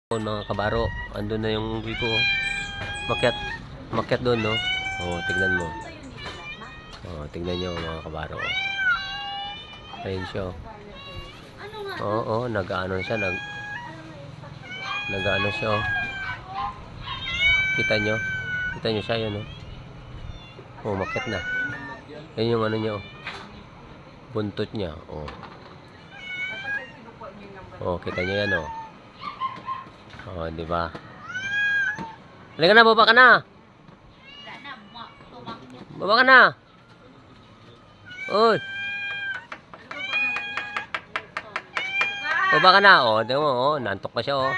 Mga kabaro, andun na yung unggoy ko. Makyat doon, no? Oh, tignan mo. Oh, tignan nyo mga kabaro. Ayun siya. Oo, nag-ano siya, nag-ano siya. Kita nyo? Kita nyo siya, yun, no? Oh, makyat na. Ayun yung ano niya, oh. Buntot niya, oh. Oh, kita nyo yan, oh. Oh, di ba? Halika na, baba ka na. Baba ka na. Uy. Baba ka na. Oh, di mo, oh, nantok pa siya, oh.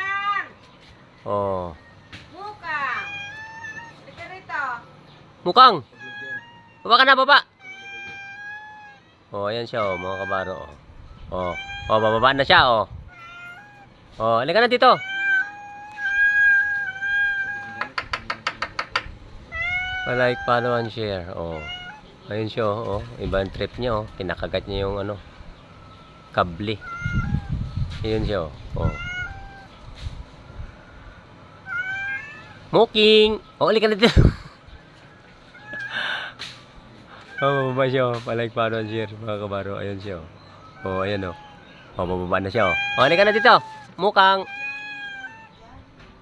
Oh. Mukang. Halika rito. Mukang. Baba ka na, baba. Oh, ayan siya, oh, mga kabaro, oh. Oh, oh, bababa na siya, oh. Oh, halika na dito. Like, follow, and share. Oh. Ayun siya, oh. Ibang trip niya, oh. Kinakagat niya yung ano, kable. Ayun siya, oh. Oh. Muking. Oh, halika na dito. Oh, bababa siya, oh. Like, follow, and share, mga kabaro. Ayun siya, oh. Oh, ayan, oh. Oh, bababa na siya, oh. Oh, halika na dito. Mukang.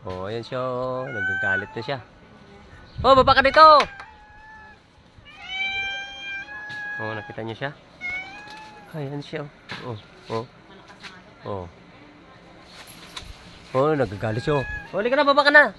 Oh, ayan siya, oh. Nagagalit na siya. Oh, baba ka dito. Oh, nakita niyo siya? Ayan siya. Oh, oh. Oh. Oh, nagagalit siya. Oh, halika na, baba ka na.